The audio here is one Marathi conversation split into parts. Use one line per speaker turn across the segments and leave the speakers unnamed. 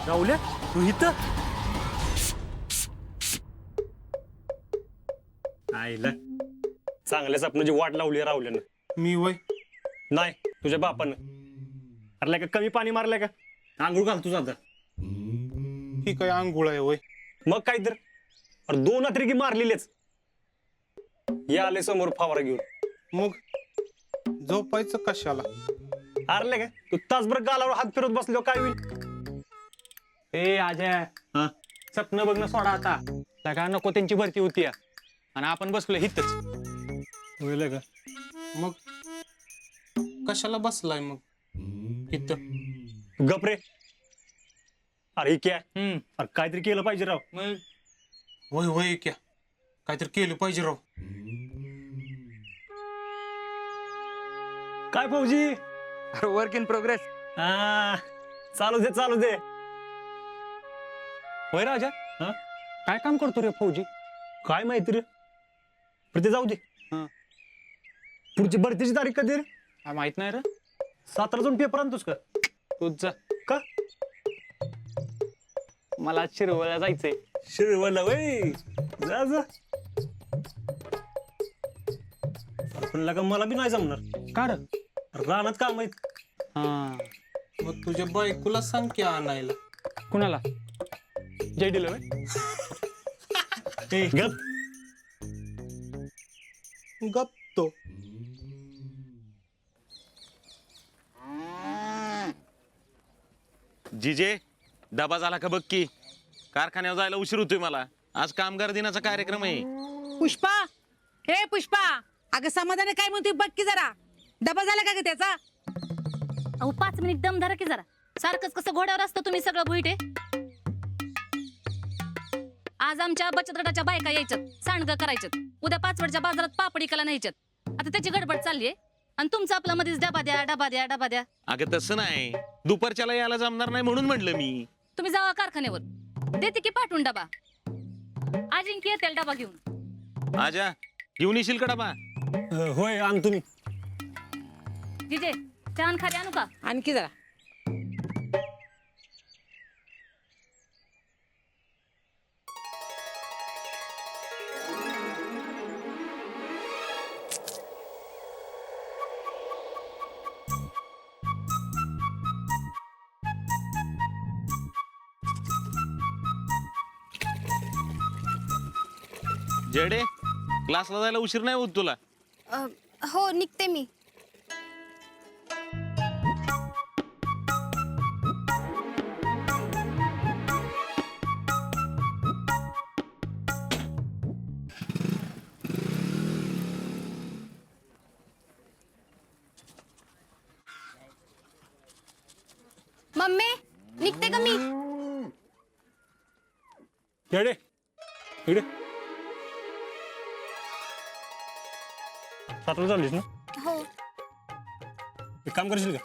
राहुल्या तू इथं आईला चांगल्या स्वप्नाची वाट लावली राहुल्यानं.
मी वय
नाही तुझ्या बापानं. अरे का कमी पाणी मारलंय का? आंघोळ घाल तुझा आता.
ही काय आंघोळ आहे वय.
मग काय तर अरे 2 अतिरेकी मारलेलेच. या आले समोर फवारा घेऊन.
मग झोपायचं कशाला?
हारले का तू तासभर गालावर हात फिरत बसलो काय होईल?
ए आजय स्वप्न बघणं सोडा आता. का नको त्यांची भरती होती आणि आपण बसलो हितच.
होईल का?
मग कशाला बसलाय मग इथं?
गपरे. अरे क्या अरे काहीतरी केलं पाहिजे राव.
मग
वय वय क्या काहीतरी केलं पाहिजे राव.
काय फौजी?
Work in progress.
हा चालू दे चालू दे.
होय राजा
हा
काय काम करतो रे फौजी?
काय माहिती रे. पण ते जाऊ दे. पुढची भरतीची तारीख कधी रे?
काय माहित नाही रे.
17 जाऊन पेपर आणतोस का?
तूच जा.
का
मला आज शिरवळला जायचंय.
शिरवला वय जा जा. पण लगा मला बी नाही जमणार.
काढ
रानात काम माहित.
हा
मग तुझ्या बायकोला सांग की आणायला.
कुणाला? जय दिलं
गप.
गप्तो.
जीजे डबा झाला का बघ की. कारखान्यावर जायला उशीर होतोय मला. आज कामगार दिनाचा कार्यक्रम आहे.
पुष्पा हे पुष्पा अगं समाधाने काय म्हणतोय बघ की जरा. डबा झाला का ग त्याचा?
अहो 5 मिनिट दम धरा की जरा. सारखंच कसं घोड्यावर असतं तुम्ही सगळं भुईटे. आज आमच्या बचत गटाच्या बायका यायच्यात, सांडगं करायच्यात. उद्या 5 वाजच्या बाजारात पापडी कला न्यायच्यात. आता त्याची गडबड चाललीये आणि तुमचं आपला मध्येच डबा द्या डबा द्या डबा द्या.
अगं तसं नाही, दुपारच्याला यायला जमणार नाही म्हणून म्हटलं मी.
तुम्ही जावा कारखान्यावर, देते की पाठवून डबा. अजिंक्य येतील डबा घेऊन.
आजा घेऊन येशील का डबा?
होय आण तुम्ही.
जिजे छान खाली आणू का?
आणखी जरा.
जेडे क्लासला जायला उशीर नाही होत तुला?
हो निघते मी. मम्मी निघते का मी?
येडे इकडे. 7 चाललीस ना?
हो.
एक काम करशील का?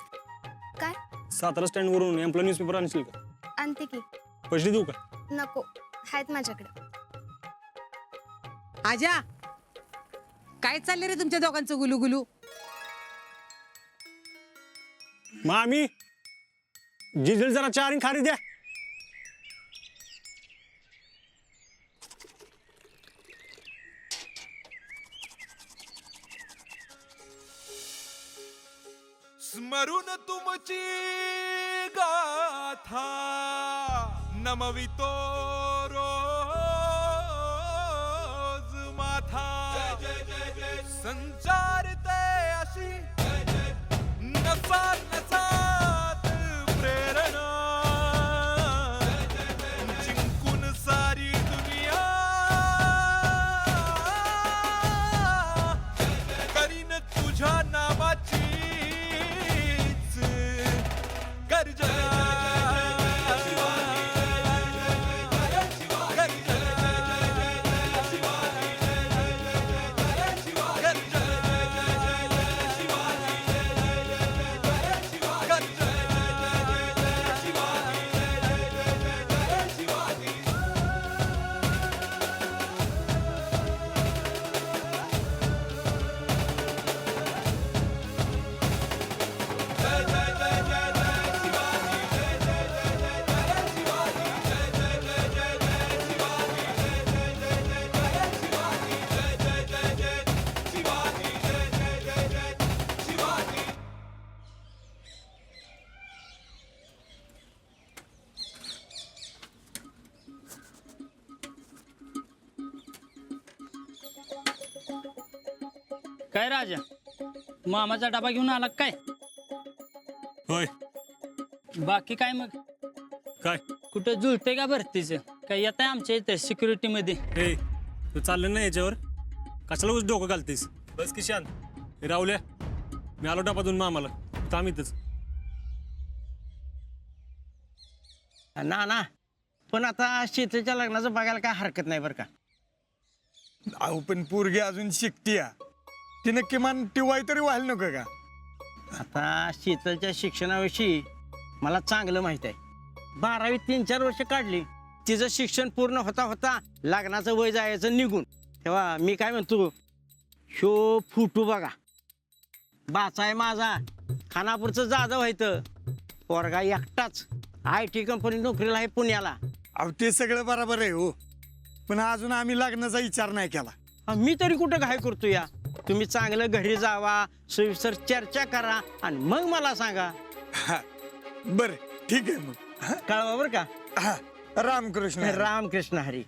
काय?
7 स्टँड वरून एम्प्लॉय न्यूजपेपर आणशील का?
आणते की.
पैसे देऊ का?
नको आहेत माझ्याकडे.
आजा काय चाललंय रे तुमच्या दोघांचं गुलू?
मामी जिजल जरा 4 खारी द्या.
स्मरून तुमची गाथा नमवितो रोज माथा. संचारते अशी नसात नसात प्रेरणा. जिंकून सारी दुनिया करीन तुझ्या नावाची गर्जना.
काय राजा मामाचा डबा घेऊन आला काय?
होय.
बाकी काय मग?
काय
कुठं जुळते का भरतीचं? काय येत आहे आमच्या इथे सिक्युरिटी मध्ये?
हे तू चाललं ना याच्यावर, कशाला उगाच डोकं घालतेस? बस की शांत. हे राहुल्या, मी आलो डबातून मामाला, थांब इथंच.
ना पण आता शीतलच्या लग्नाचं बघायला काय हरकत नाही बरं का.
अहो पण पोरगी अजून शिकतीय, तिनं किमान टिवाय तरी व्हायला नको का?
आता शीतलच्या शिक्षणाविषयी मला चांगलं माहित आहे. 12वी 3-4 वर्ष काढली, तिचं शिक्षण पूर्ण होता होता लग्नाचं वय जायचं निघून. तेव्हा मी काय म्हणतो, शो फुटू बघा. बाचा आहे माझा, खानापूरचं जाधव व्हायचं. पोरगा एकटाच IT कंपनी नोकरीला आहे पुण्याला.
अहो ते सगळं बरोबर आहे हो, पण अजून आम्ही लग्नाचा विचार नाही केला.
मी तरी कुठं घाय करतो या. तुम्ही चांगलं घरी जावा, सविस्तर चर्चा करा आणि मग मला सांगा.
बरं ठीक आहे मग.
कळवा बरं का.
रामकृष्ण.
रामकृष्ण हरी.